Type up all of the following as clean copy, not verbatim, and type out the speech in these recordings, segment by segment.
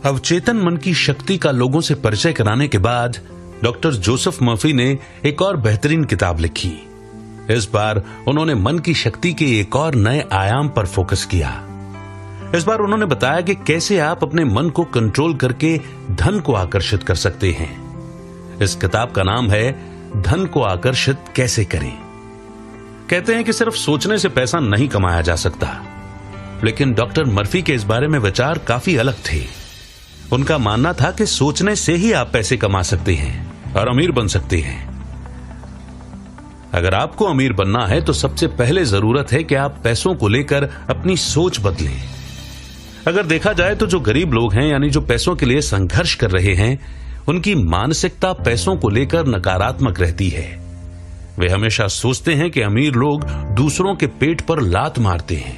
अवचेतन मन की शक्ति का लोगों से परिचय कराने के बाद डॉक्टर जोसेफ मर्फी ने एक और बेहतरीन किताब लिखी। इस बार उन्होंने मन की शक्ति के एक और नए आयाम पर फोकस किया। इस बार उन्होंने बताया कि कैसे आप अपने मन को कंट्रोल करके धन को आकर्षित कर सकते हैं। इस किताब का नाम है धन को आकर्षित कैसे करें। कहते हैं कि सिर्फ सोचने से पैसा नहीं कमाया जा सकता, लेकिन डॉक्टर मर्फी के इस बारे में विचार काफी अलग थे। उनका मानना था कि सोचने से ही आप पैसे कमा सकते हैं और अमीर बन सकते हैं। अगर आपको अमीर बनना है तो सबसे पहले जरूरत है कि आप पैसों को लेकर अपनी सोच बदलें। अगर देखा जाए तो जो गरीब लोग हैं, यानी जो पैसों के लिए संघर्ष कर रहे हैं, उनकी मानसिकता पैसों को लेकर नकारात्मक रहती है। वे हमेशा सोचते हैं कि अमीर लोग दूसरों के पेट पर लात मारते हैं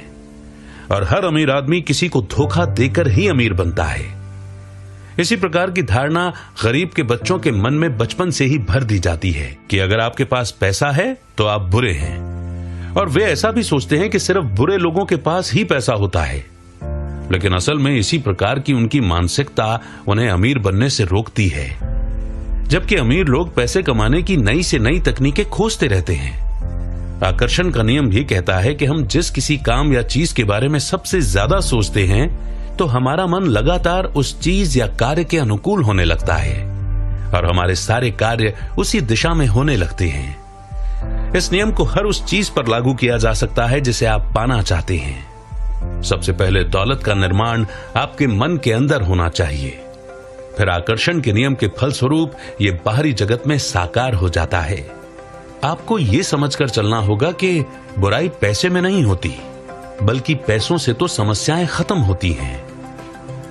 और हर अमीर आदमी किसी को धोखा देकर ही अमीर बनता है। इसी प्रकार की धारणा गरीब के बच्चों के मन में बचपन से ही भर दी जाती है कि अगर आपके पास पैसा है तो आप बुरे हैं, और वे ऐसा भी सोचते हैं कि सिर्फ बुरे लोगों के पास ही पैसा होता है। लेकिन असल में इसी प्रकार की उनकी मानसिकता उन्हें अमीर बनने से रोकती है, जबकि अमीर लोग पैसे कमाने की नई से नई तकनीकें खोजते रहते हैं। आकर्षण का नियम भी कहता है कि हम जिस किसी काम या चीज के बारे में सबसे ज्यादा सोचते हैं तो हमारा मन लगातार उस चीज या कार्य के अनुकूल होने लगता है और हमारे सारे कार्य उसी दिशा में होने लगते हैं। इस नियम को हर उस चीज पर लागू किया जा सकता है जिसे आप पाना चाहते हैं। सबसे पहले दौलत का निर्माण आपके मन के अंदर होना चाहिए, फिर आकर्षण के नियम के फलस्वरूप ये बाहरी जगत में साकार हो जाता है। आपको ये समझकर चलना होगा कि बुराई पैसे में नहीं होती, बल्कि पैसों से तो समस्याएं खत्म होती हैं।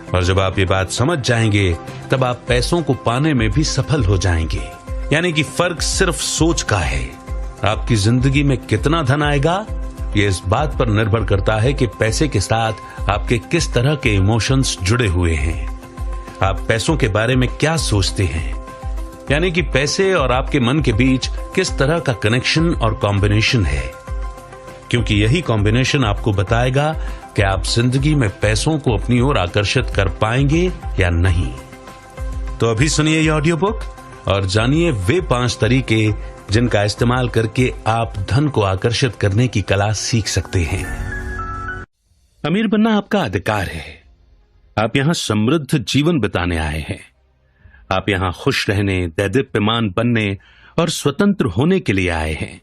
और जब आप ये बात समझ जाएंगे तब आप पैसों को पाने में भी सफल हो जाएंगे। यानी कि फर्क सिर्फ सोच का है। आपकी जिंदगी में कितना धन आएगा ये इस बात पर निर्भर करता है कि पैसे के साथ आपके किस तरह के इमोशंस जुड़े हुए हैं। आप पैसों के बारे में क्या सोचते हैं, यानी कि पैसे और आपके मन के बीच किस तरह का कनेक्शन और कॉम्बिनेशन है, क्योंकि यही कॉम्बिनेशन आपको बताएगा कि आप जिंदगी में पैसों को अपनी ओर आकर्षित कर पाएंगे या नहीं। तो अभी सुनिए ये ऑडियो बुक और जानिए वे 5 तरीके जिनका इस्तेमाल करके आप धन को आकर्षित करने की कला सीख सकते हैं। अमीर बनना आपका अधिकार है। आप यहां समृद्ध जीवन बिताने आए हैं। आप यहां खुश रहने, दैदीप्यमान बनने और स्वतंत्र होने के लिए आए हैं।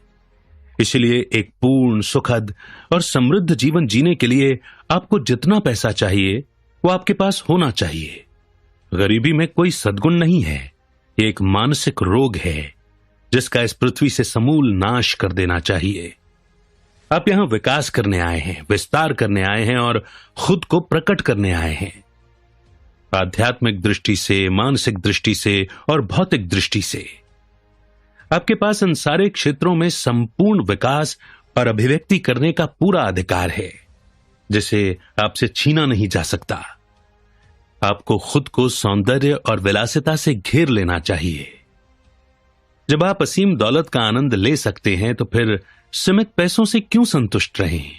इसलिए एक पूर्ण, सुखद और समृद्ध जीवन जीने के लिए आपको जितना पैसा चाहिए वो आपके पास होना चाहिए। गरीबी में कोई सद्गुण नहीं है, ये एक मानसिक रोग है जिसका इस पृथ्वी से समूल नाश कर देना चाहिए। आप यहां विकास करने आए हैं, विस्तार करने आए हैं और खुद को प्रकट करने आए हैं। आध्यात्मिक दृष्टि से, मानसिक दृष्टि से और भौतिक दृष्टि से आपके पास इन सारे क्षेत्रों में संपूर्ण विकास और अभिव्यक्ति करने का पूरा अधिकार है, जिसे आपसे छीना नहीं जा सकता। आपको खुद को सौंदर्य और विलासिता से घेर लेना चाहिए। जब आप असीम दौलत का आनंद ले सकते हैं तो फिर सीमित पैसों से क्यों संतुष्ट रहें?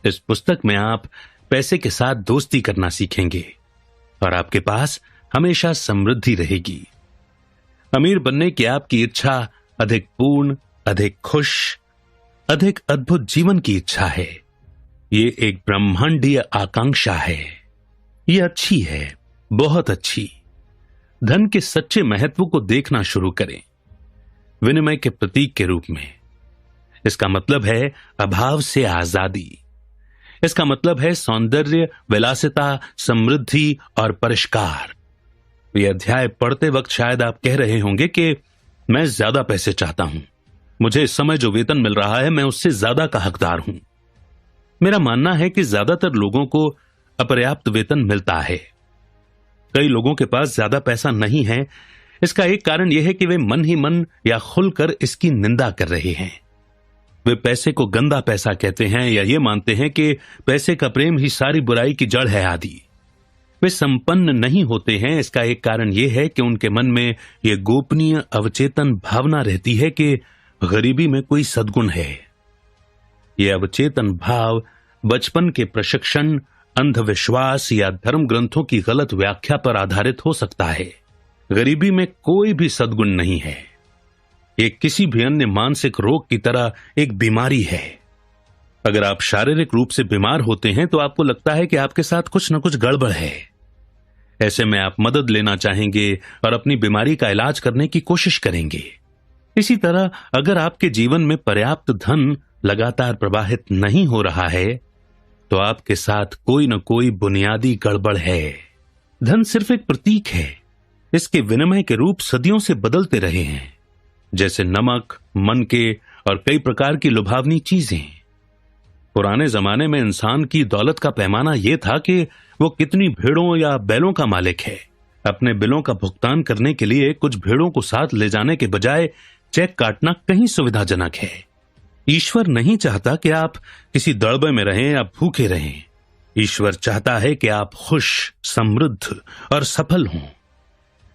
इस पुस्तक में आप पैसे के साथ दोस्ती करना सीखेंगे और आपके पास हमेशा समृद्धि रहेगी। अमीर बनने की आपकी इच्छा अधिक पूर्ण, अधिक खुश, अधिक अद्भुत जीवन की इच्छा है। ये एक ब्रह्मांडीय आकांक्षा है। ये अच्छी है, बहुत अच्छी। धन के सच्चे महत्व को देखना शुरू करें, विनिमय के प्रतीक के रूप में। इसका मतलब है अभाव से आजादी। इसका मतलब है सौंदर्य, विलासिता, समृद्धि और परिष्कार। ये अध्याय पढ़ते वक्त शायद आप कह रहे होंगे कि मैं ज्यादा पैसे चाहता हूं, मुझे इस समय जो वेतन मिल रहा है मैं उससे ज्यादा का हकदार हूं। मेरा मानना है कि ज्यादातर लोगों को अपर्याप्त वेतन मिलता है। कई लोगों के पास ज्यादा पैसा नहीं है। इसका एक कारण यह है कि वे मन ही मन या खुलकर इसकी निंदा कर रहे हैं। वे पैसे को गंदा पैसा कहते हैं या ये मानते हैं कि पैसे का प्रेम ही सारी बुराई की जड़ है आदि। वे संपन्न नहीं होते हैं। इसका एक कारण यह है कि उनके मन में यह गोपनीय अवचेतन भावना रहती है कि गरीबी में कोई सद्गुण है। यह अवचेतन भाव बचपन के प्रशिक्षण, अंधविश्वास या धर्म ग्रंथों की गलत व्याख्या पर आधारित हो सकता है। गरीबी में कोई भी सद्गुण नहीं है। ये किसी भी अन्य मानसिक रोग की तरह एक बीमारी है। अगर आप शारीरिक रूप से बीमार होते हैं तो आपको लगता है कि आपके साथ कुछ न कुछ गड़बड़ है। ऐसे में आप मदद लेना चाहेंगे और अपनी बीमारी का इलाज करने की कोशिश करेंगे। इसी तरह अगर आपके जीवन में पर्याप्त धन लगातार प्रवाहित नहीं हो रहा है तो आपके साथ कोई न कोई बुनियादी गड़बड़ है। धन सिर्फ एक प्रतीक है। इसके विनिमय के रूप सदियों से बदलते रहे हैं, जैसे नमक, मनके और कई प्रकार की लुभावनी चीजें। पुराने जमाने में इंसान की दौलत का पैमाना यह था कि वो कितनी भेड़ों या बैलों का मालिक है। अपने बिलों का भुगतान करने के लिए कुछ भेड़ों को साथ ले जाने के बजाय चेक काटना कहीं सुविधाजनक है। ईश्वर नहीं चाहता कि आप किसी दड़बे में रहें या भूखे रहें। ईश्वर चाहता है कि आप खुश, समृद्ध और सफल हों।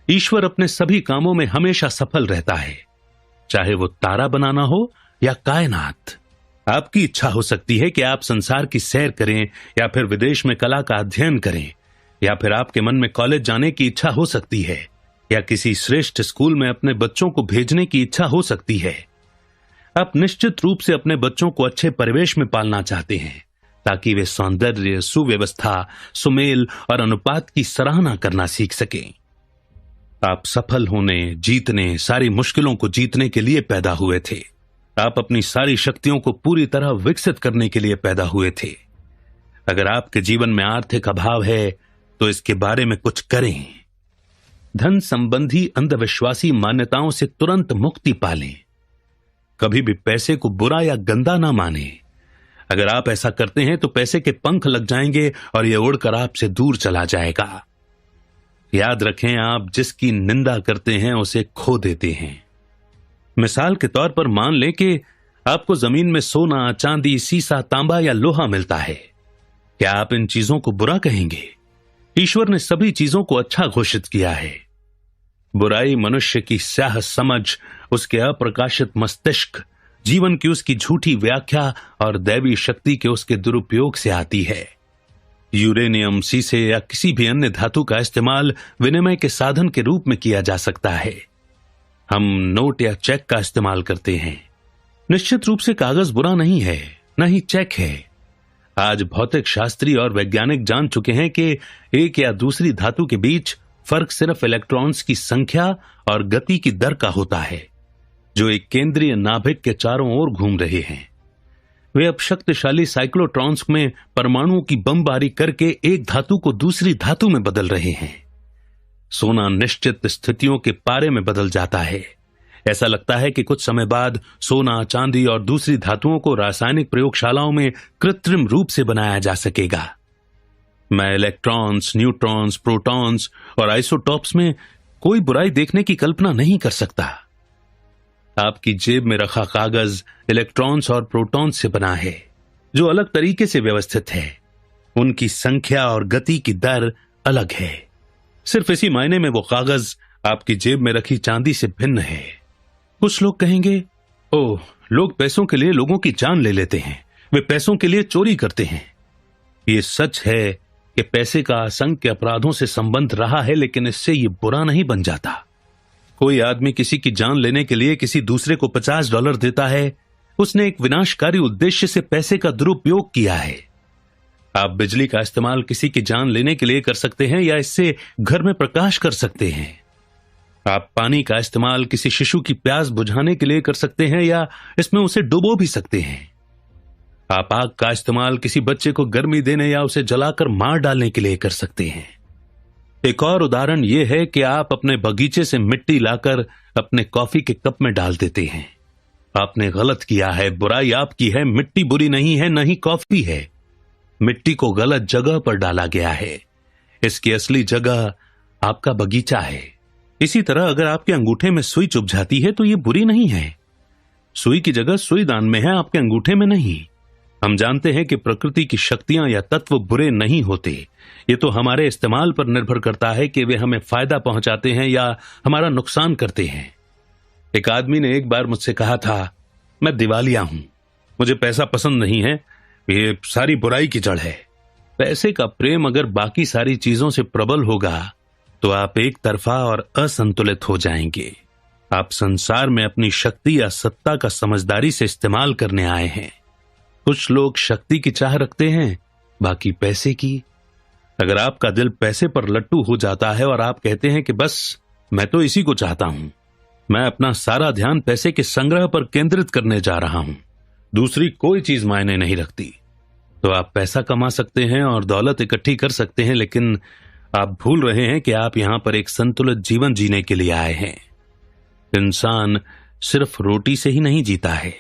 ईश्वर अपने सभी कामों में हमेशा सफल रहता है, चाहे वो तारा बनाना हो या कायनात। आपकी इच्छा हो सकती है कि आप संसार की सैर करें या फिर विदेश में कला का अध्ययन करें, या फिर आपके मन में कॉलेज जाने की इच्छा हो सकती है, या किसी श्रेष्ठ स्कूल में अपने बच्चों को भेजने की इच्छा हो सकती है। आप निश्चित रूप से अपने बच्चों को अच्छे परिवेश में पालना चाहते हैं ताकि वे सौंदर्य, सुव्यवस्था, सुमेल और अनुपात की सराहना करना सीख सकें। आप सफल होने, जीतने, सारी मुश्किलों को जीतने के लिए पैदा हुए थे। आप अपनी सारी शक्तियों को पूरी तरह विकसित करने के लिए पैदा हुए थे। अगर आपके जीवन में आर्थिक अभाव है तो इसके बारे में कुछ करें। धन संबंधी अंधविश्वासी मान्यताओं से तुरंत मुक्ति पालें। कभी भी पैसे को बुरा या गंदा ना माने। अगर आप ऐसा करते हैं तो पैसे के पंख लग जाएंगे और यह उड़कर आपसे दूर चला जाएगा। याद रखें, आप जिसकी निंदा करते हैं उसे खो देते हैं। मिसाल के तौर पर मान लें कि आपको जमीन में सोना, चांदी, सीसा, तांबा या लोहा मिलता है। क्या आप इन चीजों को बुरा कहेंगे? ईश्वर ने सभी चीजों को अच्छा घोषित किया है। बुराई मनुष्य की स्याह समझ, उसके अप्रकाशित मस्तिष्क, जीवन की उसकी झूठी व्याख्या और दैवी शक्ति के उसके दुरुपयोग से आती है। यूरेनियम, सीसे या किसी भी अन्य धातु का इस्तेमाल विनिमय के साधन के रूप में किया जा सकता है। हम नोट या चेक का इस्तेमाल करते हैं। निश्चित रूप से कागज बुरा नहीं है, न ही चेक है। आज भौतिक शास्त्री और वैज्ञानिक जान चुके हैं कि एक या दूसरी धातु के बीच फर्क सिर्फ इलेक्ट्रॉन्स की संख्या और गति की दर का होता है, जो एक केंद्रीय नाभिक के चारों ओर घूम रहे हैं। वे अब शक्तिशाली साइक्लोट्रॉन्स में परमाणुओं की बमबारी करके एक धातु को दूसरी धातु में बदल रहे हैं। सोना निश्चित स्थितियों के पारे में बदल जाता है। ऐसा लगता है कि कुछ समय बाद सोना, चांदी और दूसरी धातुओं को रासायनिक प्रयोगशालाओं में कृत्रिम रूप से बनाया जा सकेगा। मैं इलेक्ट्रॉन्स, न्यूट्रॉन्स, प्रोटॉन्स और आइसोटॉप्स में कोई बुराई देखने की कल्पना नहीं कर सकता। आपकी जेब में रखा कागज इलेक्ट्रॉन्स और प्रोटॉन्स से बना है, जो अलग तरीके से व्यवस्थित है। उनकी संख्या और गति की दर अलग है। सिर्फ इसी मायने में वो कागज आपकी जेब में रखी चांदी से भिन्न है। कुछ लोग कहेंगे, ओह, लोग पैसों के लिए लोगों की जान ले लेते हैं, वे पैसों के लिए चोरी करते हैं। ये सच है कि पैसे का असंख्य अपराधों से संबंध रहा है, लेकिन इससे ये बुरा नहीं बन जाता। कोई आदमी किसी की जान लेने के लिए किसी दूसरे को $50 देता है, उसने एक विनाशकारी उद्देश्य से पैसे का दुरुपयोग किया है। आप बिजली का इस्तेमाल किसी की जान लेने के लिए कर सकते हैं या इससे घर में प्रकाश कर सकते हैं। आप पानी का इस्तेमाल किसी शिशु की प्यास बुझाने के लिए कर सकते हैं या इसमें उसे डुबो भी सकते हैं। आप आग का इस्तेमाल किसी बच्चे को गर्मी देने या उसे जलाकर मार डालने के लिए कर सकते हैं। एक और उदाहरण यह है कि आप अपने बगीचे से मिट्टी लाकर अपने कॉफी के कप में डाल देते हैं। आपने गलत किया है, बुराई आपकी है। मिट्टी बुरी नहीं है, न ही कॉफी है। मिट्टी को गलत जगह पर डाला गया है। इसकी असली जगह आपका बगीचा है। इसी तरह अगर आपके अंगूठे में सुई चुभ जाती है तो यह बुरी नहीं है। सुई की जगह सुई दान में है, आपके अंगूठे में नहीं। हम जानते हैं कि प्रकृति की शक्तियां या तत्व बुरे नहीं होते। ये तो हमारे इस्तेमाल पर निर्भर करता है कि वे हमें फायदा पहुंचाते हैं या हमारा नुकसान करते हैं। एक आदमी ने एक बार मुझसे कहा था, मैं दिवालिया हूं, मुझे पैसा पसंद नहीं है, ये सारी बुराई की जड़ है। पैसे का प्रेम अगर बाकी सारी चीजों से प्रबल होगा तो आप एक तरफा और असंतुलित हो जाएंगे। आप संसार में अपनी शक्ति या सत्ता का समझदारी से इस्तेमाल करने आए हैं। कुछ लोग शक्ति की चाह रखते हैं, बाकी पैसे की। अगर आपका दिल पैसे पर लट्टू हो जाता है और आप कहते हैं कि बस मैं तो इसी को चाहता हूं, मैं अपना सारा ध्यान पैसे के संग्रह पर केंद्रित करने जा रहा हूं, दूसरी कोई चीज मायने नहीं रखती, तो आप पैसा कमा सकते हैं और दौलत इकट्ठी कर सकते हैं, लेकिन आप भूल रहे हैं कि आप यहां पर एक संतुलित जीवन जीने के लिए आए हैं। इंसान सिर्फ रोटी से ही नहीं जीता है।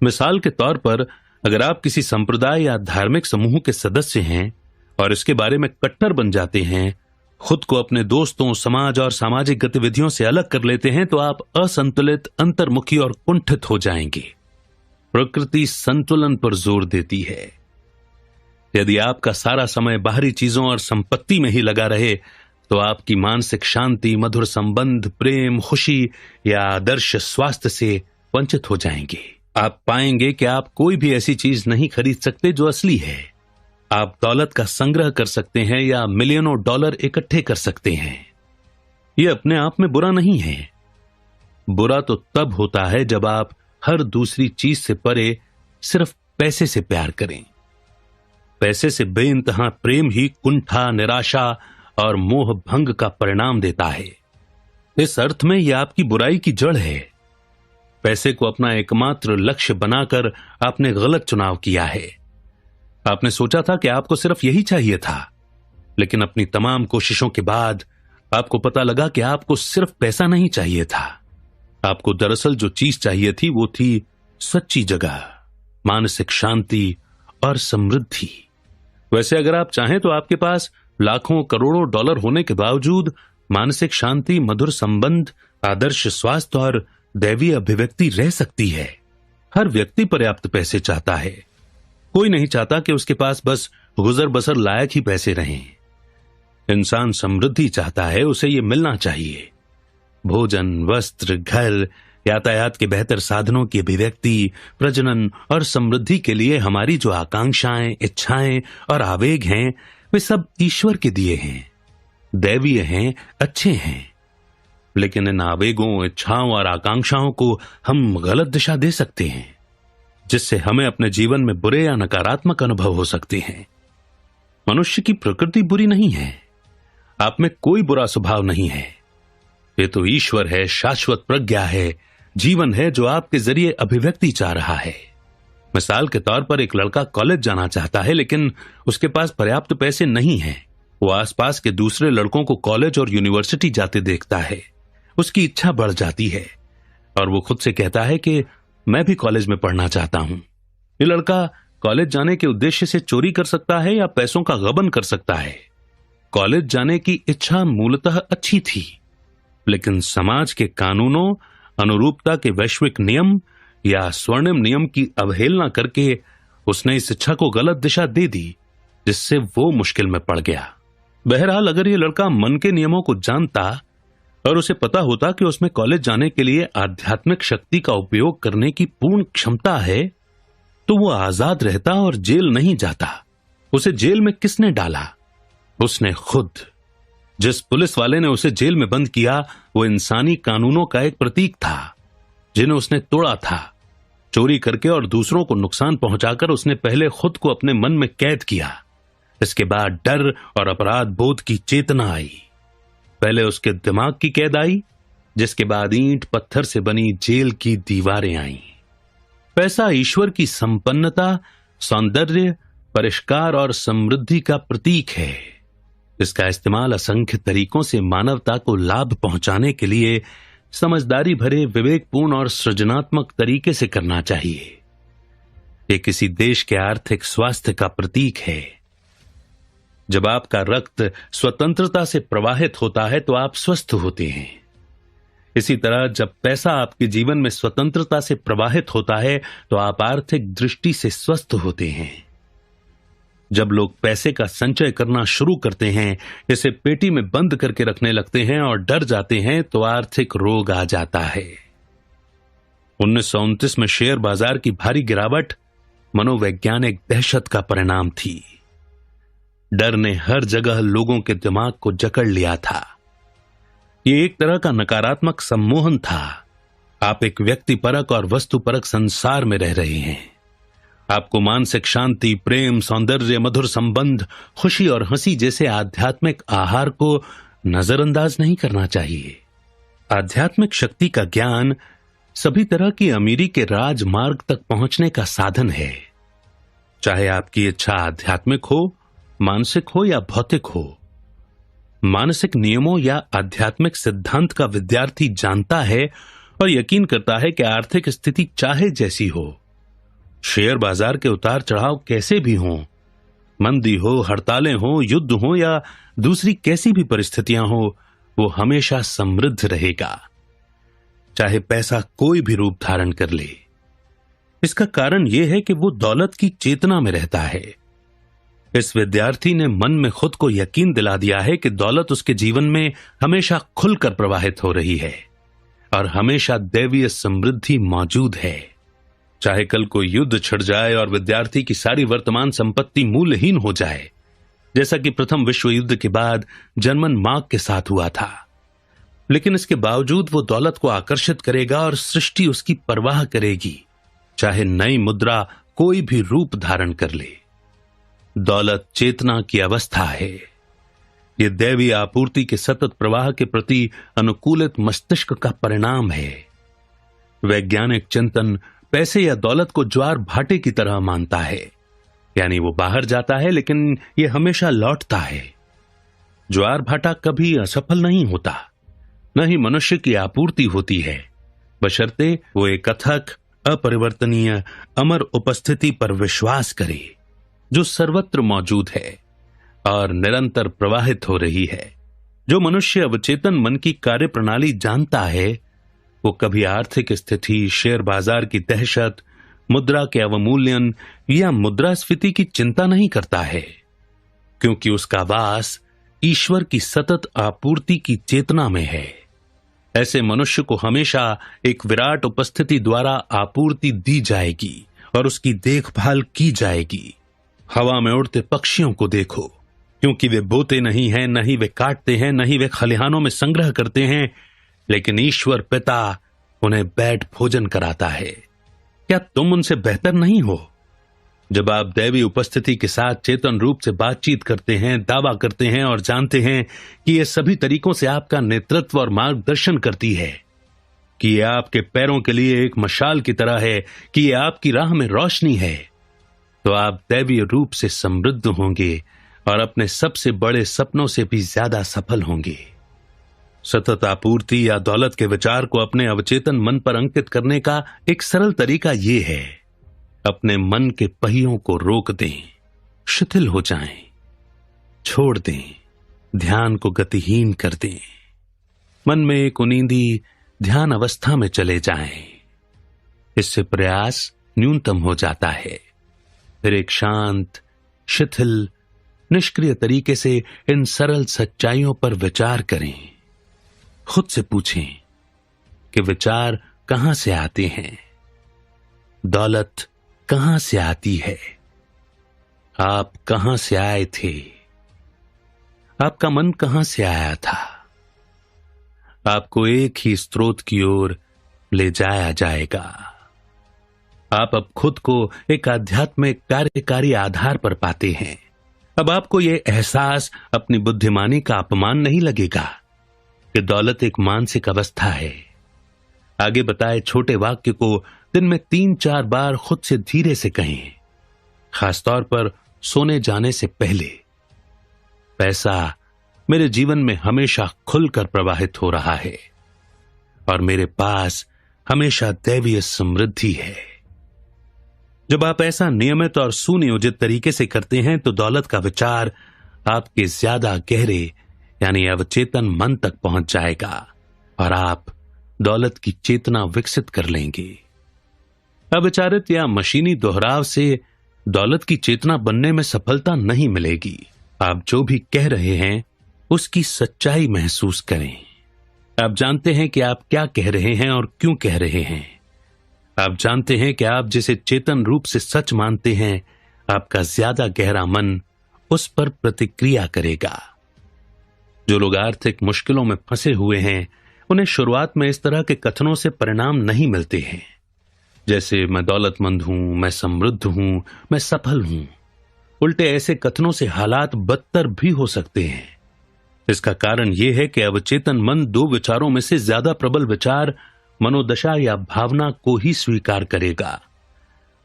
मिसाल के तौर पर अगर आप किसी संप्रदाय या धार्मिक समूह के सदस्य हैं और इसके बारे में कट्टर बन जाते हैं, खुद को अपने दोस्तों, समाज और सामाजिक गतिविधियों से अलग कर लेते हैं, तो आप असंतुलित, अंतर्मुखी और कुंठित हो जाएंगे। प्रकृति संतुलन पर जोर देती है। यदि आपका सारा समय बाहरी चीजों और संपत्ति में ही लगा रहे तो आपकी मानसिक शांति, मधुर संबंध, प्रेम, खुशी या आदर्श स्वास्थ्य से वंचित हो जाएंगे। आप पाएंगे कि आप कोई भी ऐसी चीज नहीं खरीद सकते जो असली है। आप दौलत का संग्रह कर सकते हैं या मिलियनों डॉलर इकट्ठे कर सकते हैं। यह अपने आप में बुरा नहीं है। बुरा तो तब होता है जब आप हर दूसरी चीज से परे सिर्फ पैसे से प्यार करें। पैसे से बेइंतहा प्रेम ही कुंठा, निराशा और मोह भंग का परिणाम देता है। इस अर्थ में यह आपकी बुराई की जड़ है। पैसे को अपना एकमात्र लक्ष्य बनाकर आपने गलत चुनाव किया है। आपने सोचा था कि आपको सिर्फ यही चाहिए था, लेकिन अपनी तमाम कोशिशों के बाद आपको पता लगा कि आपको सिर्फ पैसा नहीं चाहिए था। आपको दरअसल जो चीज चाहिए थी वो थी सच्ची जगह, मानसिक शांति और समृद्धि। वैसे अगर आप चाहें तो आपके पास लाखों करोड़ों डॉलर होने के बावजूद मानसिक शांति, मधुर संबंध, आदर्श स्वास्थ्य और दैवीय अभिव्यक्ति रह सकती है। हर व्यक्ति पर्याप्त पैसे चाहता है। कोई नहीं चाहता कि उसके पास बस गुजर बसर लायक ही पैसे रहें। इंसान समृद्धि चाहता है, उसे यह मिलना चाहिए। भोजन, वस्त्र, घर, यातायात के बेहतर साधनों की अभिव्यक्ति, प्रजनन और समृद्धि के लिए हमारी जो आकांक्षाएं, इच्छाएं और आवेग हैं, वे सब ईश्वर के दिए हैं, दैवीय हैं, अच्छे हैं। लेकिन इन आवेगों, इच्छाओं और आकांक्षाओं को हम गलत दिशा दे सकते हैं, जिससे हमें अपने जीवन में बुरे या नकारात्मक अनुभव हो सकते हैं। मनुष्य की प्रकृति बुरी नहीं है। आप में कोई बुरा स्वभाव नहीं है। ये तो ईश्वर है, शाश्वत प्रज्ञा है, जीवन है जो आपके जरिए अभिव्यक्ति चाह रहा है। मिसाल के तौर पर एक लड़का कॉलेज जाना चाहता है, लेकिन उसके पास पर्याप्त पैसे नहीं हैं। वो आसपास के दूसरे लड़कों को कॉलेज और यूनिवर्सिटी जाते देखता है। उसकी इच्छा बढ़ जाती है और वो खुद से कहता है कि मैं भी कॉलेज में पढ़ना चाहता हूं। ये लड़का कॉलेज जाने के उद्देश्य से चोरी कर सकता है या पैसों का गबन कर सकता है। कॉलेज जाने की इच्छा मूलतः अच्छी थी, लेकिन समाज के कानूनों, अनुरूपता के वैश्विक नियम या स्वर्णिम नियम की अवहेलना करके उसने इस इच्छा को गलत दिशा दे दी, जिससे वो मुश्किल में पड़ गया। बहरहाल अगर ये लड़का मन के नियमों को जानता और उसे पता होता कि उसमें कॉलेज जाने के लिए आध्यात्मिक शक्ति का उपयोग करने की पूर्ण क्षमता है, तो वो आजाद रहता और जेल नहीं जाता। उसे जेल में किसने डाला? उसने खुद। जिस पुलिस वाले ने उसे जेल में बंद किया वो इंसानी कानूनों का एक प्रतीक था, जिन्हें उसने तोड़ा था। चोरी करके और दूसरों को नुकसान पहुंचाकर उसने पहले खुद को अपने मन में कैद किया। इसके बाद डर और अपराध बोध की चेतना आई। पहले उसके दिमाग की कैद आई, जिसके बाद ईंट पत्थर से बनी जेल की दीवारें आईं। पैसा ईश्वर की संपन्नता, सौंदर्य, परिष्कार और समृद्धि का प्रतीक है। इसका इस्तेमाल असंख्य तरीकों से मानवता को लाभ पहुंचाने के लिए समझदारी भरे, विवेकपूर्ण और सृजनात्मक तरीके से करना चाहिए। यह किसी देश के आर्थिक स्वास्थ्य का प्रतीक है। जब आपका रक्त स्वतंत्रता से प्रवाहित होता है तो आप स्वस्थ होते हैं। इसी तरह जब पैसा आपके जीवन में स्वतंत्रता से प्रवाहित होता है तो आप आर्थिक दृष्टि से स्वस्थ होते हैं। जब लोग पैसे का संचय करना शुरू करते हैं, इसे पेटी में बंद करके रखने लगते हैं और डर जाते हैं, तो आर्थिक रोग आ जाता है। 1929 में शेयर बाजार की भारी गिरावट मनोवैज्ञानिक दहशत का परिणाम थी। डर ने हर जगह लोगों के दिमाग को जकड़ लिया था। ये एक तरह का नकारात्मक सम्मोहन था। आप एक व्यक्तिपरक और वस्तुपरक संसार में रह रहे हैं। आपको मानसिक शांति, प्रेम, सौंदर्य, मधुर संबंध, खुशी और हंसी जैसे आध्यात्मिक आहार को नजरअंदाज नहीं करना चाहिए। आध्यात्मिक शक्ति का ज्ञान सभी तरह की अमीरी के राजमार्ग तक पहुंचने का साधन है। चाहे आपकी इच्छा आध्यात्मिक हो, मानसिक हो या भौतिक हो। मानसिक नियमों या आध्यात्मिक सिद्धांत का विद्यार्थी जानता है और यकीन करता है कि आर्थिक स्थिति चाहे जैसी हो, शेयर बाजार के उतार चढ़ाव कैसे भी हों, मंदी हो, हड़तालें हो, युद्ध हो या दूसरी कैसी भी परिस्थितियां हो, वो हमेशा समृद्ध रहेगा, चाहे पैसा कोई भी रूप धारण कर ले। इसका कारण यह है कि वो दौलत की चेतना में रहता है। इस विद्यार्थी ने मन में खुद को यकीन दिला दिया है कि दौलत उसके जीवन में हमेशा खुलकर प्रवाहित हो रही है और हमेशा दैवीय समृद्धि मौजूद है। चाहे कल को युद्ध छिड़ जाए और विद्यार्थी की सारी वर्तमान संपत्ति मूल्यहीन हो जाए, जैसा कि प्रथम विश्व युद्ध के बाद जर्मन मार्क के साथ हुआ था, लेकिन इसके बावजूद वो दौलत को आकर्षित करेगा और सृष्टि उसकी परवाह करेगी, चाहे नई मुद्रा कोई भी रूप धारण कर ले। दौलत चेतना की अवस्था है। यह दैवीय आपूर्ति के सतत प्रवाह के प्रति अनुकूलित मस्तिष्क का परिणाम है। वैज्ञानिक चिंतन पैसे या दौलत को ज्वार भाटे की तरह मानता है, यानी वो बाहर जाता है लेकिन यह हमेशा लौटता है। ज्वार भाटा कभी असफल नहीं होता, न ही मनुष्य की आपूर्ति होती है, बशर्ते वो एक अथक, अपरिवर्तनीय, अमर उपस्थिति पर विश्वास करे जो सर्वत्र मौजूद है और निरंतर प्रवाहित हो रही है। जो मनुष्य अवचेतन मन की कार्य प्रणाली जानता है, वो कभी आर्थिक स्थिति, शेयर बाजार की दहशत, मुद्रा के अवमूल्यन या मुद्रास्फीति की चिंता नहीं करता है, क्योंकि उसका वास ईश्वर की सतत आपूर्ति की चेतना में है। ऐसे मनुष्य को हमेशा एक विराट उपस्थिति द्वारा आपूर्ति दी जाएगी और उसकी देखभाल की जाएगी। हवा में उड़ते पक्षियों को देखो, क्योंकि वे बोते नहीं हैं, न ही वे काटते हैं, न ही वे खलिहानों में संग्रह करते हैं, लेकिन ईश्वर पिता उन्हें बैठ भोजन कराता है। क्या तुम उनसे बेहतर नहीं हो? जब आप दैवी उपस्थिति के साथ चेतन रूप से बातचीत करते हैं, दावा करते हैं और जानते हैं कि ये सभी तरीकों से आपका नेतृत्व और मार्गदर्शन करती है, कि ये आपके पैरों के लिए एक मशाल की तरह है, कि ये आपकी राह में रोशनी है, तो आप दैवीय रूप से समृद्ध होंगे और अपने सबसे बड़े सपनों से भी ज्यादा सफल होंगे। सतत आपूर्ति या दौलत के विचार को अपने अवचेतन मन पर अंकित करने का एक सरल तरीका यह है, अपने मन के पहियों को रोक दें, शिथिल हो जाएं, छोड़ दें, ध्यान को गतिहीन कर दें, मन में एक उनींदी ध्यान अवस्था में चले जाएं। इससे प्रयास न्यूनतम हो जाता है। फिर एक शांत, शिथिल, निष्क्रिय तरीके से इन सरल सच्चाइयों पर विचार करें। खुद से पूछें कि विचार कहां से आते हैं, दौलत कहां से आती है, आप कहां से आए थे, आपका मन कहां से आया था। आपको एक ही स्रोत की ओर ले जाया जाएगा। आप अब खुद को एक आध्यात्मिक कार्यकारी आधार पर पाते हैं। अब आपको यह एहसास अपनी बुद्धिमानी का अपमान नहीं लगेगा कि दौलत एक मानसिक अवस्था है। आगे बताए छोटे वाक्य को दिन में 3-4 बार खुद से धीरे से कहें, खासतौर पर सोने जाने से पहले। पैसा मेरे जीवन में हमेशा खुलकर प्रवाहित हो रहा है और मेरे पास हमेशा दैवीय समृद्धि है। जब आप ऐसा नियमित और सुनियोजित तरीके से करते हैं तो दौलत का विचार आपके ज्यादा गहरे यानी अवचेतन मन तक पहुंच जाएगा और आप दौलत की चेतना विकसित कर लेंगे। अविचारित या मशीनी दोहराव से दौलत की चेतना बनने में सफलता नहीं मिलेगी। आप जो भी कह रहे हैं उसकी सच्चाई महसूस करें। आप जानते हैं कि आप क्या कह रहे हैं और क्यों कह रहे हैं। आप जानते हैं कि आप जिसे चेतन रूप से सच मानते हैं, आपका ज्यादा गहरा मन उस पर प्रतिक्रिया करेगा। जो लोग आर्थिक मुश्किलों में फंसे हुए हैं, उन्हें शुरुआत में इस तरह के कथनों से परिणाम नहीं मिलते हैं, जैसे मैं दौलतमंद हूं, मैं समृद्ध हूं, मैं सफल हूं। उल्टे ऐसे कथनों से हालात बदतर भी हो सकते हैं। इसका कारण यह है कि अवचेतन मन दो विचारों में से ज्यादा प्रबल विचार, मनोदशा या भावना को ही स्वीकार करेगा।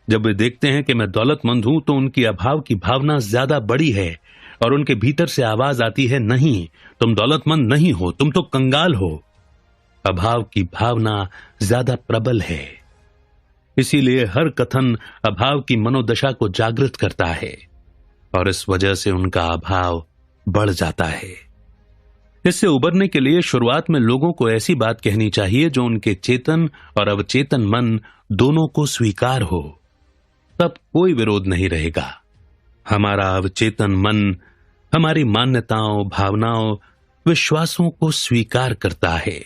जब वे देखते हैं कि मैं दौलतमंद हूं, तो उनकी अभाव की भावना ज्यादा बड़ी है और उनके भीतर से आवाज आती है, नहीं, तुम दौलतमंद नहीं हो, तुम तो कंगाल हो। अभाव की भावना ज्यादा प्रबल है। इसीलिए हर कथन अभाव की मनोदशा को जागृत करता है और इस वजह से उनका अभाव बढ़ जाता है। इससे उबरने के लिए शुरुआत में लोगों को ऐसी बात कहनी चाहिए जो उनके चेतन और अवचेतन मन दोनों को स्वीकार हो। तब कोई विरोध नहीं रहेगा। हमारा अवचेतन मन हमारी मान्यताओं, भावनाओं, विश्वासों को स्वीकार करता है।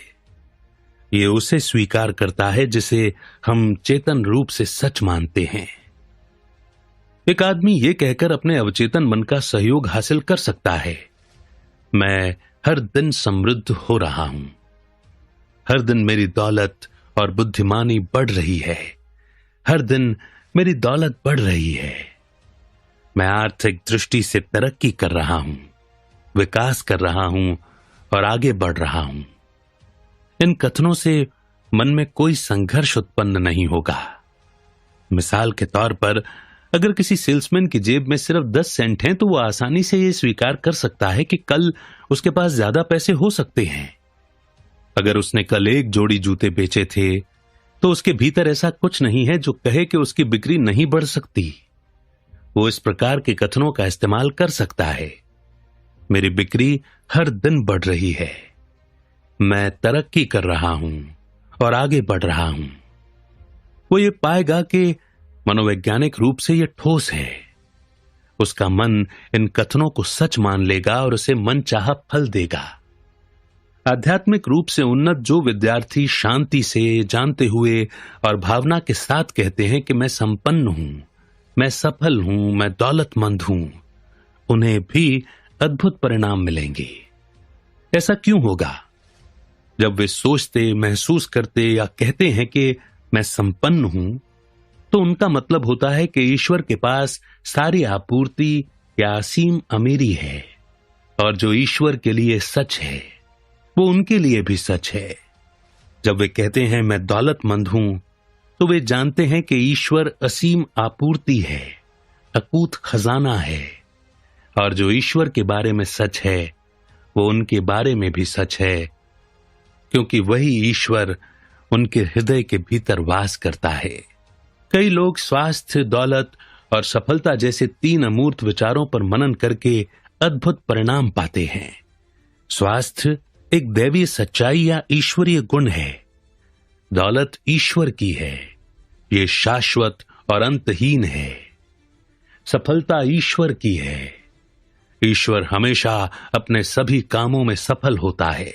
ये उसे स्वीकार करता है जिसे हम चेतन रूप से सच मानते हैं। एक आदमी ये कहकर अपने अवचेतन मन का सहयोग हासिल कर सकता है, मैं हर दिन समृद्ध हो रहा हूं, हर दिन मेरी दौलत और बुद्धिमानी बढ़ रही है, हर दिन मेरी दौलत बढ़ रही है, मैं आर्थिक दृष्टि से तरक्की कर रहा हूं, विकास कर रहा हूं और आगे बढ़ रहा हूं। इन कथनों से मन में कोई संघर्ष उत्पन्न नहीं होगा। मिसाल के तौर पर, अगर किसी सेल्समैन की जेब में सिर्फ 10 सेंट हैं, तो वो आसानी से यह स्वीकार कर सकता है कि कल उसके पास ज्यादा पैसे हो सकते हैं। अगर उसने कल एक जोड़ी जूते बेचे थे, तो उसके भीतर ऐसा कुछ नहीं है जो कहे कि उसकी बिक्री नहीं बढ़ सकती। वो इस प्रकार के कथनों का इस्तेमाल कर सकता है, मेरी बिक्री हर दिन बढ़ रही है, मैं तरक्की कर रहा हूं और आगे बढ़ रहा हूं। वो ये पाएगा कि मनोवैज्ञानिक रूप से यह ठोस है। उसका मन इन कथनों को सच मान लेगा और उसे मनचाहा फल देगा। आध्यात्मिक रूप से उन्नत जो विद्यार्थी शांति से, जानते हुए और भावना के साथ कहते हैं कि मैं संपन्न हूं, मैं सफल हूं, मैं दौलतमंद हूं, उन्हें भी अद्भुत परिणाम मिलेंगे। ऐसा क्यों होगा? जब वे सोचते, महसूस करते या कहते हैं कि मैं संपन्न हूं, तो उनका मतलब होता है कि ईश्वर के पास सारी आपूर्ति या असीम अमीरी है, और जो ईश्वर के लिए सच है वो उनके लिए भी सच है। जब वे कहते हैं मैं दौलतमंद हूं, तो वे जानते हैं कि ईश्वर असीम आपूर्ति है, अकूत खजाना है, और जो ईश्वर के बारे में सच है वो उनके बारे में भी सच है, क्योंकि वही ईश्वर उनके हृदय के भीतर वास करता है। कई लोग स्वास्थ्य, दौलत और सफलता जैसे 3 अमूर्त विचारों पर मनन करके अद्भुत परिणाम पाते हैं। स्वास्थ्य एक दैवीय सच्चाई या ईश्वरीय गुण है। दौलत ईश्वर की है, ये शाश्वत और अंतहीन है। सफलता ईश्वर की है, ईश्वर हमेशा अपने सभी कामों में सफल होता है।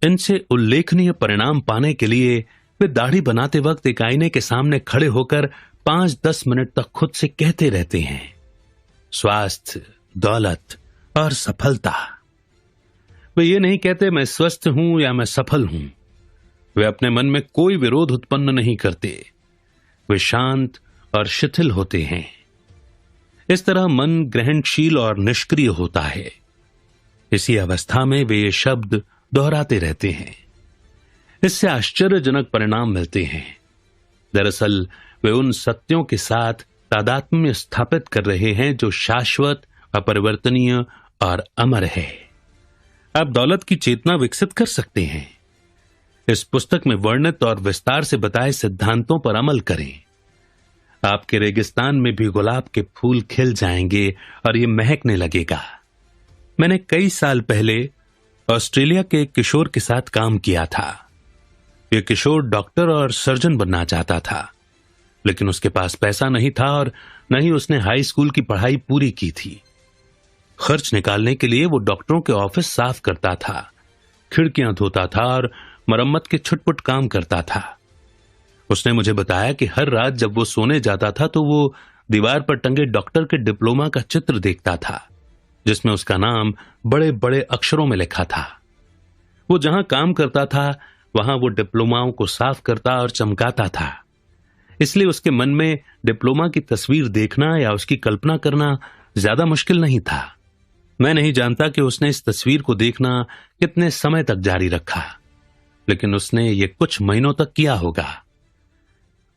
इनसे उल्लेखनीय परिणाम पाने के लिए वे दाढ़ी बनाते वक्त एक आईने के सामने खड़े होकर 5-10 मिनट तक खुद से कहते रहते हैं, स्वास्थ्य, दौलत और सफलता। वे ये नहीं कहते मैं स्वस्थ हूं या मैं सफल हूं। वे अपने मन में कोई विरोध उत्पन्न नहीं करते। वे शांत और शिथिल होते हैं। इस तरह मन ग्रहणशील और निष्क्रिय होता है। इसी अवस्था में वे ये शब्द दोहराते रहते हैं। इससे आश्चर्यजनक परिणाम मिलते हैं। दरअसल वे उन सत्यों के साथ तादात्म्य स्थापित कर रहे हैं जो शाश्वत, अपरिवर्तनीय और अमर है। आप दौलत की चेतना विकसित कर सकते हैं। इस पुस्तक में वर्णित और विस्तार से बताए सिद्धांतों पर अमल करें। आपके रेगिस्तान में भी गुलाब के फूल खिल जाएंगे और ये महकने लगेगा। मैंने कई साल पहले ऑस्ट्रेलिया के एक किशोर के साथ काम किया था। यह किशोर डॉक्टर और सर्जन बनना चाहता था, लेकिन उसके पास पैसा नहीं था और न ही उसने हाई स्कूल की पढ़ाई पूरी की थी। खर्च निकालने के लिए वो डॉक्टरों के ऑफिस साफ करता था, खिड़कियां धोता था और मरम्मत के छुटपुट काम करता था। उसने मुझे बताया कि हर रात जब वो सोने जाता था तो वो दीवार पर टंगे डॉक्टर के डिप्लोमा का चित्र देखता था जिसमें उसका नाम बड़े बड़े अक्षरों में लिखा था। वो जहां काम करता था वहां वो डिप्लोमाओं को साफ करता और चमकाता था, इसलिए उसके मन में डिप्लोमा की तस्वीर देखना या उसकी कल्पना करना ज्यादा मुश्किल नहीं था। मैं नहीं जानता कि उसने इस तस्वीर को देखना कितने समय तक जारी रखा, लेकिन उसने ये कुछ महीनों तक किया होगा।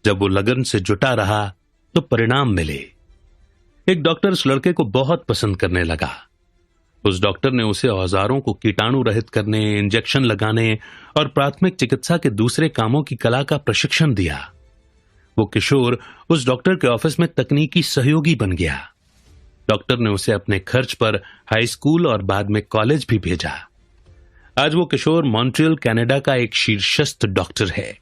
जब वो लगन से जुटा रहा तो परिणाम मिले। एक डॉक्टर उस लड़के को बहुत पसंद करने लगा। उस डॉक्टर ने उसे औजारों को कीटाणु रहित करने, इंजेक्शन लगाने और प्राथमिक चिकित्सा के दूसरे कामों की कला का प्रशिक्षण दिया। वो किशोर उस डॉक्टर के ऑफिस में तकनीकी सहयोगी बन गया। डॉक्टर ने उसे अपने खर्च पर हाई स्कूल और बाद में कॉलेज भी भेजा। आज वो किशोर मॉन्ट्रियल कनाडा का एक शीर्षस्थ डॉक्टर है।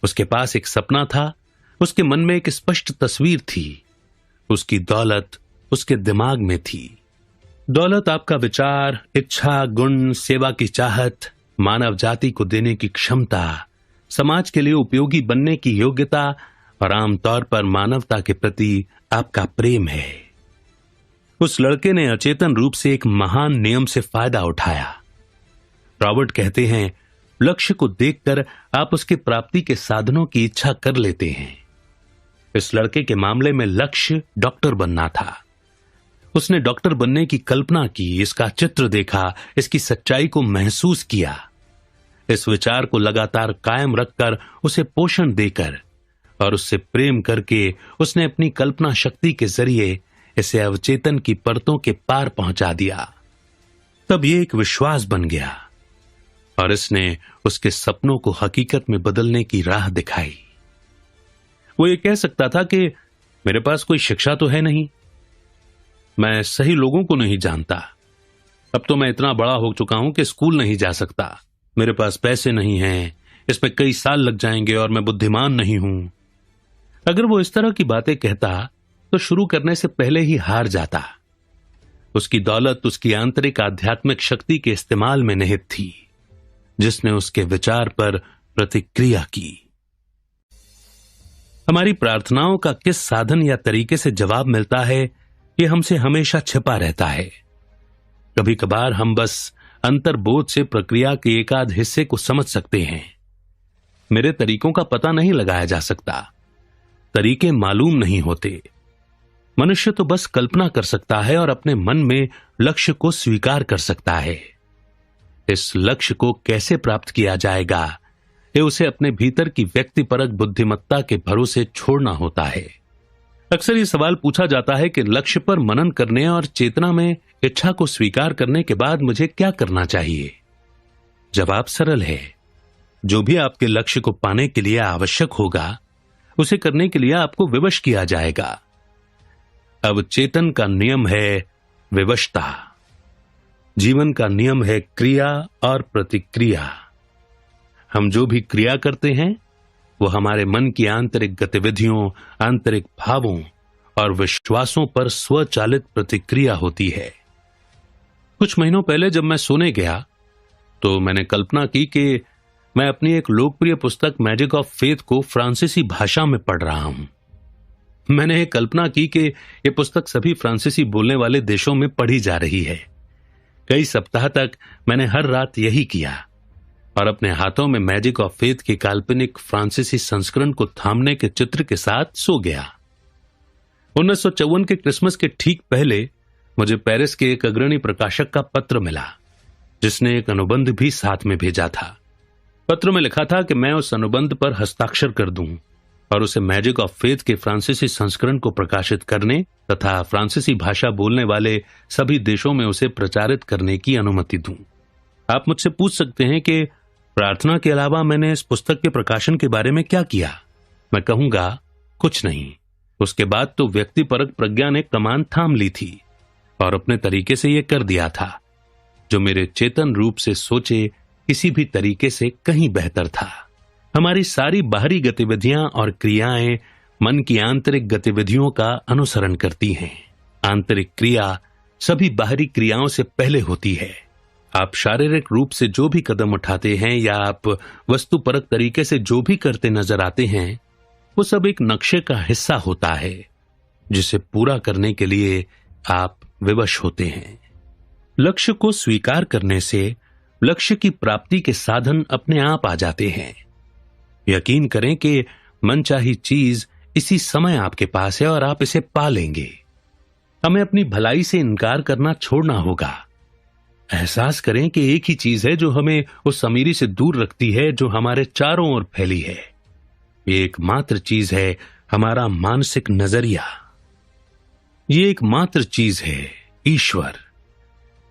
उसके पास एक सपना था, उसके मन में एक स्पष्ट तस्वीर थी। उसकी दौलत उसके दिमाग में थी। दौलत आपका विचार, इच्छा, गुण, सेवा की चाहत, मानव जाति को देने की क्षमता, समाज के लिए उपयोगी बनने की योग्यता और आमतौर पर मानवता के प्रति आपका प्रेम है। उस लड़के ने अचेतन रूप से एक महान नियम से फायदा उठाया। रॉबर्ट कहते हैं, लक्ष्य को देखकर आप उसके प्राप्ति के साधनों की इच्छा कर लेते हैं। इस लड़के के मामले में लक्ष्य डॉक्टर बनना था। उसने डॉक्टर बनने की कल्पना की, इसका चित्र देखा, इसकी सच्चाई को महसूस किया। इस विचार को लगातार कायम रखकर, उसे पोषण देकर और उससे प्रेम करके उसने अपनी कल्पना शक्ति के जरिए इसे अवचेतन की परतों के पार पहुंचा दिया। तब ये एक विश्वास बन गया और इसने उसके सपनों को हकीकत में बदलने की राह दिखाई। वो ये कह सकता था कि मेरे पास कोई शिक्षा तो है नहीं, मैं सही लोगों को नहीं जानता, अब तो मैं इतना बड़ा हो चुका हूं कि स्कूल नहीं जा सकता, मेरे पास पैसे नहीं हैं, इसमें कई साल लग जाएंगे और मैं बुद्धिमान नहीं हूं। अगर वो इस तरह की बातें कहता तो शुरू करने से पहले ही हार जाता। उसकी दौलत उसकी आंतरिक आध्यात्मिक शक्ति के इस्तेमाल में निहित थी, जिसने उसके विचार पर प्रतिक्रिया की। हमारी प्रार्थनाओं का किस साधन या तरीके से जवाब मिलता है, यह हमसे हमेशा छिपा रहता है। कभी कभार हम बस अंतर्बोध से प्रक्रिया के एक आध हिस्से को समझ सकते हैं। मेरे तरीकों का पता नहीं लगाया जा सकता, तरीके मालूम नहीं होते। मनुष्य तो बस कल्पना कर सकता है और अपने मन में लक्ष्य को स्वीकार कर सकता है। इस लक्ष्य को कैसे प्राप्त किया जाएगा, ये उसे अपने भीतर की व्यक्तिपरक बुद्धिमत्ता के भरोसे छोड़ना होता है। अक्सर ये सवाल पूछा जाता है कि लक्ष्य पर मनन करने और चेतना में इच्छा को स्वीकार करने के बाद मुझे क्या करना चाहिए। जवाब सरल है, जो भी आपके लक्ष्य को पाने के लिए आवश्यक होगा, उसे करने के लिए आपको विवश किया जाएगा। अब चेतन का नियम है विवशता, जीवन का नियम है क्रिया और प्रतिक्रिया। हम जो भी क्रिया करते हैं वो हमारे मन की आंतरिक गतिविधियों, आंतरिक भावों और विश्वासों पर स्वचालित प्रतिक्रिया होती है। कुछ महीनों पहले जब मैं सोने गया तो मैंने कल्पना की कि मैं अपनी एक लोकप्रिय पुस्तक मैजिक ऑफ फेथ को फ्रांसीसी भाषा में पढ़ रहा हूं। मैंने एक कल्पना की कि यह पुस्तक सभी फ्रांसीसी बोलने वाले देशों में पढ़ी जा रही है। कई सप्ताह तक मैंने हर रात यही किया और अपने हाथों में मैजिक ऑफ फेथ के काल्पनिक फ्रांसीसी संस्करण को थामने के चित्र के साथ सो गया। 1954 के क्रिसमस के ठीक पहले मुझे पेरिस के एक अग्रणी प्रकाशक का पत्र मिला, जिसने एक अनुबंध भी साथ में भेजा था। पत्र में लिखा था कि मैं उस अनुबंध पर हस्ताक्षर कर दूं और उसे मैजिक ऑफ फेथ के फ्रांसीसी संस्करण को प्रकाशित करने तथा फ्रांसीसी भाषा बोलने वाले सभी देशों में उसे प्रचारित करने की अनुमति दूं। आप मुझसे पूछ सकते हैं कि प्रार्थना के अलावा मैंने इस पुस्तक के प्रकाशन के बारे में क्या किया। मैं कहूंगा, कुछ नहीं। उसके बाद तो व्यक्तिपरक प्रज्ञा ने कमान थाम ली थी और अपने तरीके से यह कर दिया था, जो मेरे चेतन रूप से सोचे किसी भी तरीके से कहीं बेहतर था। हमारी सारी बाहरी गतिविधियां और क्रियाएं मन की आंतरिक गतिविधियों का अनुसरण करती हैं। आंतरिक क्रिया सभी बाहरी क्रियाओं से पहले होती है। आप शारीरिक रूप से जो भी कदम उठाते हैं या आप वस्तुपरक तरीके से जो भी करते नजर आते हैं, वो सब एक नक्शे का हिस्सा होता है, जिसे पूरा करने के लिए आप विवश होते हैं। लक्ष्य को स्वीकार करने से लक्ष्य की प्राप्ति के साधन अपने आप आ जाते हैं। यकीन करें कि मनचाही चीज इसी समय आपके पास है और आप इसे पा लेंगे। हमें अपनी भलाई से इनकार करना छोड़ना होगा। एहसास करें कि एक ही चीज है जो हमें उस अमीरी से दूर रखती है जो हमारे चारों ओर फैली है। ये एकमात्र चीज है हमारा मानसिक नजरिया। ये एकमात्र चीज है ईश्वर।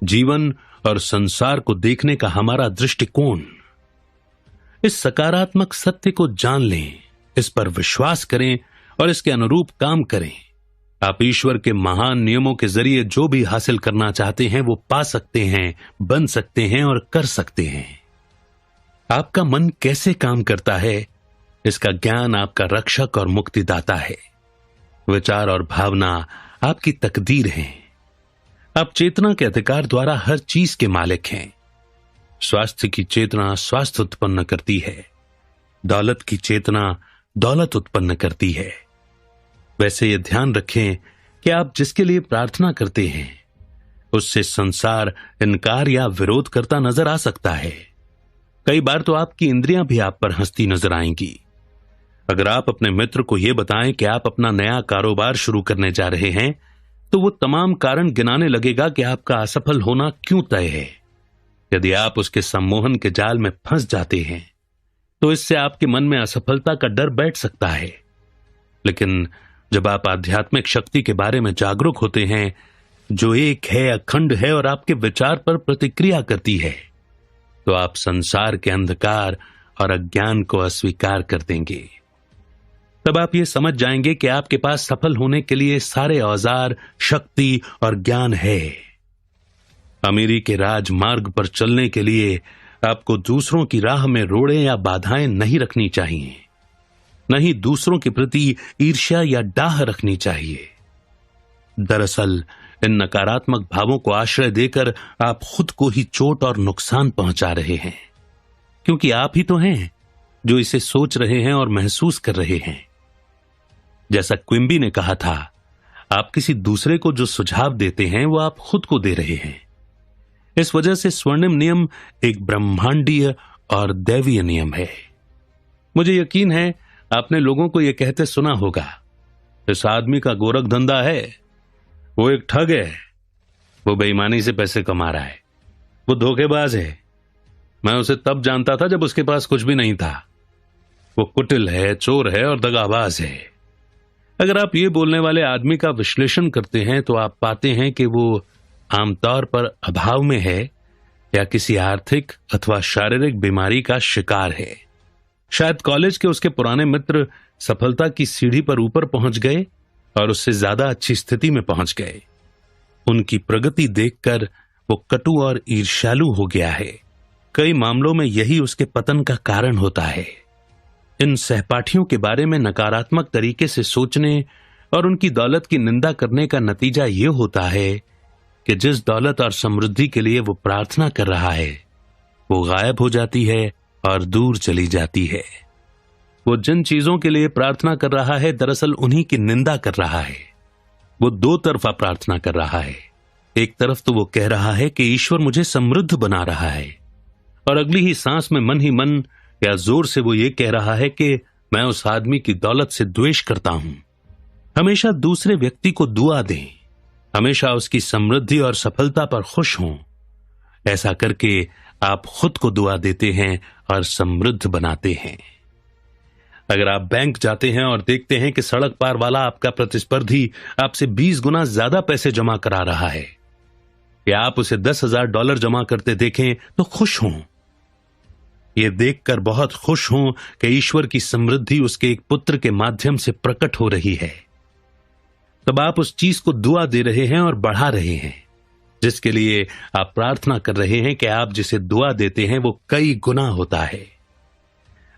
जीवन और संसार को देखने का हमारा दृष्टिकोण। इस सकारात्मक सत्य को जान लें, इस पर विश्वास करें और इसके अनुरूप काम करें। आप ईश्वर के महान नियमों के जरिए जो भी हासिल करना चाहते हैं वो पा सकते हैं, बन सकते हैं और कर सकते हैं। आपका मन कैसे काम करता है, इसका ज्ञान आपका रक्षक और मुक्तिदाता है। विचार और भावना आपकी तकदीर हैं। आप चेतना के अधिकार द्वारा हर चीज के मालिक हैं। स्वास्थ्य की चेतना स्वास्थ्य उत्पन्न करती है। दौलत की चेतना दौलत उत्पन्न करती है। वैसे ये ध्यान रखें कि आप जिसके लिए प्रार्थना करते हैं उससे संसार इनकार या विरोध करता नजर आ सकता है। कई बार तो आपकी इंद्रियां भी आप पर हंसती नजर आएंगी। अगर आप अपने मित्र को यह बताएं कि आप अपना नया कारोबार शुरू करने जा रहे हैं तो वो तमाम कारण गिनाने लगेगा कि आपका असफल होना क्यों तय है। यदि आप उसके सम्मोहन के जाल में फंस जाते हैं तो इससे आपके मन में असफलता का डर बैठ सकता है। लेकिन जब आप आध्यात्मिक शक्ति के बारे में जागरूक होते हैं जो एक है, अखंड है और आपके विचार पर प्रतिक्रिया करती है, तो आप संसार के अंधकार और अज्ञान को अस्वीकार कर देंगे। तब आप ये समझ जाएंगे कि आपके पास सफल होने के लिए सारे औजार, शक्ति और ज्ञान है। अमीरी के राजमार्ग पर चलने के लिए आपको दूसरों की राह में रोड़े या बाधाएं नहीं रखनी चाहिए, नहीं दूसरों के प्रति ईर्ष्या या डाह रखनी चाहिए। दरअसल इन नकारात्मक भावों को आश्रय देकर आप खुद को ही चोट और नुकसान पहुंचा रहे हैं, क्योंकि आप ही तो हैं जो इसे सोच रहे हैं और महसूस कर रहे हैं। जैसा क्विम्बी ने कहा था, आप किसी दूसरे को जो सुझाव देते हैं वो आप खुद को दे रहे हैं। इस वजह से स्वर्णिम नियम एक ब्रह्मांडीय और दैवीय नियम है। मुझे यकीन है आपने लोगों को यह कहते सुना होगा, इस आदमी का गोरख धंधा है, वो एक ठग है, वो बेईमानी से पैसे कमा रहा है, वो धोखेबाज है। मैं उसे तब जानता था जब उसके पास कुछ भी नहीं था। वो कुटिल है, चोर है और दगाबाज है। अगर आप ये बोलने वाले आदमी का विश्लेषण करते हैं तो आप पाते हैं कि वो आमतौर पर अभाव में है या किसी आर्थिक अथवा शारीरिक बीमारी का शिकार है। शायद कॉलेज के उसके पुराने मित्र सफलता की सीढ़ी पर ऊपर पहुंच गए और उससे ज्यादा अच्छी स्थिति में पहुंच गए। उनकी प्रगति देखकर वो कटु और ईर्ष्यालु हो गया है। कई मामलों में यही उसके पतन का कारण होता है। इन सहपाठियों के बारे में नकारात्मक तरीके से सोचने और उनकी दौलत की निंदा करने का नतीजा यह होता है कि जिस दौलत और समृद्धि के लिए वो प्रार्थना कर रहा है वो गायब हो जाती है और दूर चली जाती है। वो जिन चीजों के लिए प्रार्थना कर रहा है दरअसल उन्हीं की निंदा कर रहा है। वो दो तरफा प्रार्थना कर रहा है। एक तरफ तो वो कह रहा है कि ईश्वर मुझे समृद्ध बना रहा है, और अगली ही सांस में मन ही मन या जोर से वो ये कह रहा है कि मैं उस आदमी की दौलत से द्वेष करता हूं। हमेशा दूसरे व्यक्ति को दुआ दें, हमेशा उसकी समृद्धि और सफलता पर खुश हों। ऐसा करके आप खुद को दुआ देते हैं और समृद्ध बनाते हैं। अगर आप बैंक जाते हैं और देखते हैं कि सड़क पार वाला आपका प्रतिस्पर्धी आपसे 20 गुना ज्यादा पैसे जमा करा रहा है, या आप उसे $10,000 जमा करते देखें तो खुश हों। यह देखकर बहुत खुश हों कि ईश्वर की समृद्धि उसके एक पुत्र के माध्यम से प्रकट हो रही है। तब आप उस चीज को दुआ दे रहे हैं और बढ़ा रहे हैं जिसके लिए आप प्रार्थना कर रहे हैं कि आप जिसे दुआ देते हैं वो कई गुना होता है।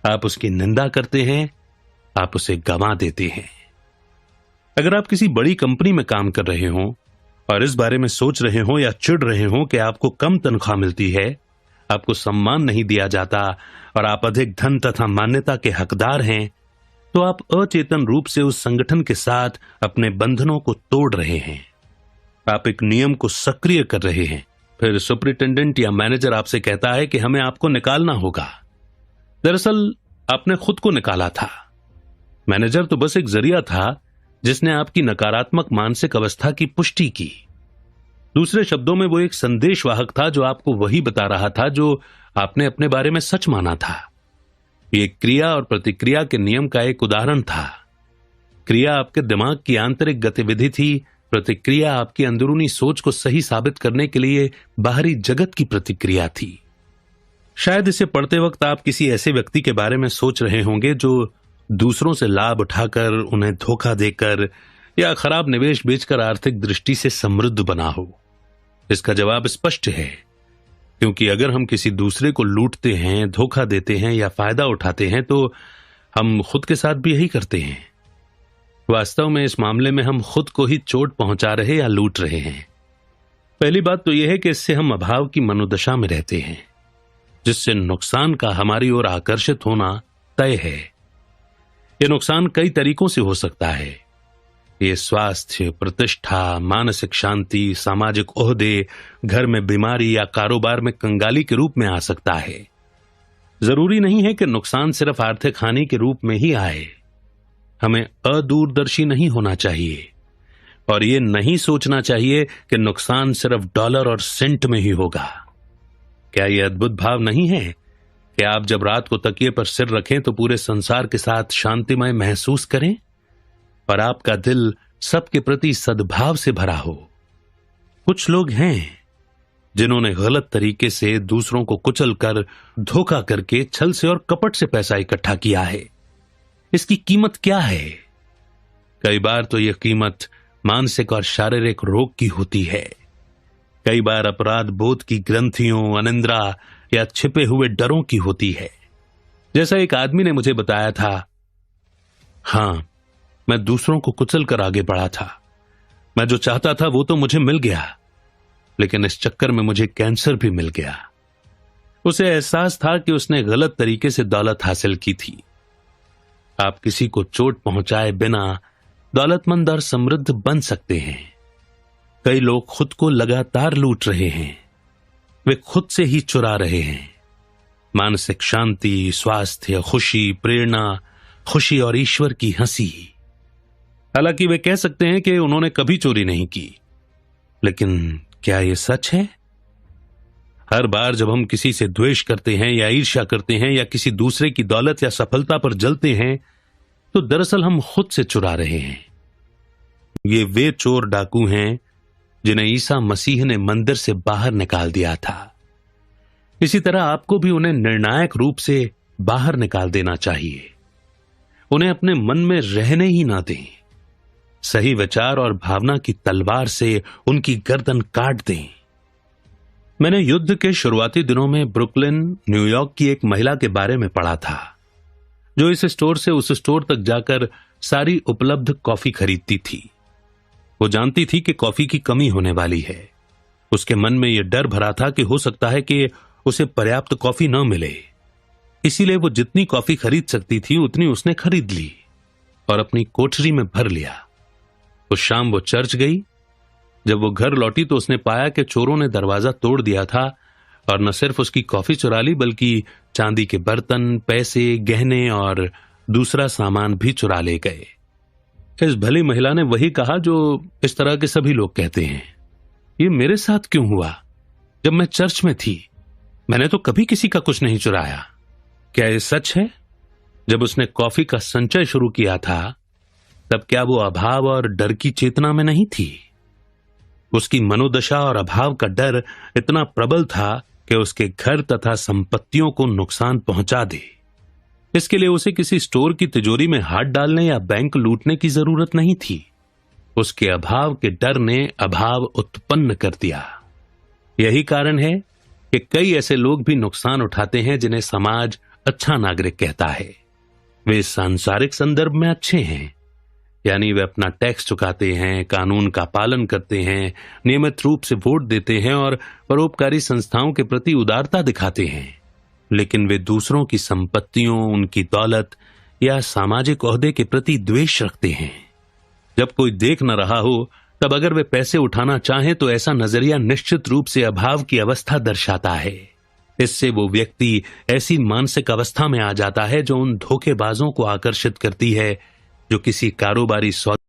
आप उसकी निंदा करते हैं, आप उसे गंवा देते हैं। अगर आप किसी बड़ी कंपनी में काम कर रहे हो और इस बारे में सोच रहे हो या चिढ़ रहे हो कि आपको कम तनख्वाह मिलती है, आपको सम्मान नहीं दिया जाता और आप अधिक धन तथा मान्यता के हकदार हैं, तो आप अचेतन रूप से उस संगठन के साथ अपने बंधनों को तोड़ रहे हैं। आप एक नियम को सक्रिय कर रहे हैं फिर सुपरिटेंडेंट या मैनेजर आपसे कहता है कि हमें आपको निकालना होगा। दरअसल आपने खुद को निकाला था। मैनेजर तो बस एक जरिया था जिसने आपकी नकारात्मक मानसिक अवस्था की पुष्टि की। दूसरे शब्दों में वो एक संदेशवाहक था जो आपको वही बता रहा था जो आपने अपने बारे में सच माना था। ये क्रिया और प्रतिक्रिया के नियम का एक उदाहरण था। क्रिया आपके दिमाग की आंतरिक गतिविधि थी, प्रतिक्रिया आपकी अंदरूनी सोच को सही साबित करने के लिए बाहरी जगत की प्रतिक्रिया थी। शायद इसे पढ़ते वक्त आप किसी ऐसे व्यक्ति के बारे में सोच रहे होंगे जो दूसरों से लाभ उठाकर, उन्हें धोखा देकर या खराब निवेश बेचकर आर्थिक दृष्टि से समृद्ध बना हो। इसका जवाब स्पष्ट है, क्योंकि अगर हम किसी दूसरे को लूटते हैं, धोखा देते हैं या फायदा उठाते हैं तो हम खुद के साथ भी यही करते हैं। वास्तव में इस मामले में हम खुद को ही चोट पहुंचा रहे या लूट रहे हैं। पहली बात तो यह है कि इससे हम अभाव की मनोदशा में रहते हैं, जिससे नुकसान का हमारी ओर आकर्षित होना तय है। यह नुकसान कई तरीकों से हो सकता है। ये स्वास्थ्य, प्रतिष्ठा, मानसिक शांति, सामाजिक ओहदे, घर में बीमारी या कारोबार में कंगाली के रूप में आ सकता है। जरूरी नहीं है कि नुकसान सिर्फ आर्थिक हानि के रूप में ही आए। हमें अदूरदर्शी नहीं होना चाहिए और ये नहीं सोचना चाहिए कि नुकसान सिर्फ डॉलर और सेंट में ही होगा। क्या यह अद्भुत भाव नहीं है कि आप जब रात को तकिए पर सिर रखें तो पूरे संसार के साथ शांतिमय महसूस करें और आपका दिल सबके प्रति सद्भाव से भरा हो। कुछ लोग हैं जिन्होंने गलत तरीके से दूसरों को कुचलकर, धोखा करके, छल से और कपट से पैसा इकट्ठा किया है। इसकी कीमत क्या है? कई बार तो यह कीमत मानसिक और शारीरिक रोग की होती है। कई बार अपराध बोध की ग्रंथियों, अनिंद्रा या छिपे हुए डरों की होती है। जैसा एक आदमी ने मुझे बताया था, हां, मैं दूसरों को कुचल कर आगे बढ़ा था। मैं जो चाहता था वो तो मुझे मिल गया, लेकिन इस चक्कर में मुझे कैंसर भी मिल गया। उसे एहसास था कि उसने गलत तरीके से दौलत हासिल की थी। आप किसी को चोट पहुंचाए बिना दौलतमंद और समृद्ध बन सकते हैं। कई लोग खुद को लगातार लूट रहे हैं। वे खुद से ही चुरा रहे हैं। मानसिक शांति, स्वास्थ्य, खुशी, प्रेरणा, खुशी और ईश्वर की हंसी। हालांकि वे कह सकते हैं कि उन्होंने कभी चोरी नहीं की, लेकिन क्या यह सच है? हर बार जब हम किसी से द्वेष करते हैं या ईर्ष्या करते हैं या किसी दूसरे की दौलत या सफलता पर जलते हैं तो दरअसल हम खुद से चुरा रहे हैं। ये वे चोर डाकू हैं जिन्हें ईसा मसीह ने मंदिर से बाहर निकाल दिया था। इसी तरह आपको भी उन्हें निर्णायक रूप से बाहर निकाल देना चाहिए। उन्हें अपने मन में रहने ही ना दें। सही विचार और भावना की तलवार से उनकी गर्दन काट दें। मैंने युद्ध के शुरुआती दिनों में ब्रुकलिन, न्यूयॉर्क की एक महिला के बारे में पढ़ा था, जो इस स्टोर से उस स्टोर तक जाकर सारी उपलब्ध कॉफी खरीदती थी। वो जानती थी कि कॉफी की कमी होने वाली है। उसके मन में यह डर भरा था कि हो सकता है कि उसे पर्याप्त कॉफी न मिले। इसीलिए वो जितनी कॉफी खरीद सकती थी उतनी उसने खरीद ली और अपनी कोठरी में भर लिया। उस शाम वो चर्च गई। जब वो घर लौटी तो उसने पाया कि चोरों ने दरवाजा तोड़ दिया था और न सिर्फ उसकी कॉफी चुरा ली बल्कि चांदी के बर्तन, पैसे, गहने और दूसरा सामान भी चुरा ले गए। इस भली महिला ने वही कहा जो इस तरह के सभी लोग कहते हैं, ये मेरे साथ क्यों हुआ? जब मैं चर्च में थी मैंने तो कभी किसी का कुछ नहीं चुराया। क्या यह सच है? जब उसने कॉफी का संचय शुरू किया था तब क्या वो अभाव और डर की चेतना में नहीं थी? उसकी मनोदशा और अभाव का डर इतना प्रबल था कि उसके घर तथा संपत्तियों को नुकसान पहुंचा दे। इसके लिए उसे किसी स्टोर की तिजोरी में हाथ डालने या बैंक लूटने की जरूरत नहीं थी। उसके अभाव के डर ने अभाव उत्पन्न कर दिया। यही कारण है कि कई ऐसे लोग भी नुकसान उठाते हैं जिन्हें समाज अच्छा नागरिक कहता है। वे सांसारिक संदर्भ में अच्छे हैं, यानी वे अपना टैक्स चुकाते हैं, कानून का पालन करते हैं, नियमित रूप से वोट देते हैं और परोपकारी संस्थाओं के प्रति उदारता दिखाते हैं, लेकिन वे दूसरों की संपत्तियों, उनकी दौलत या सामाजिक ओहदे के प्रति द्वेष रखते हैं। जब कोई देख न रहा हो तब अगर वे पैसे उठाना चाहें तो ऐसा नजरिया निश्चित रूप से अभाव की अवस्था दर्शाता है। इससे वो व्यक्ति ऐसी मानसिक अवस्था में आ जाता है जो उन धोखेबाजों को आकर्षित करती है जो किसी कारोबारी सौदे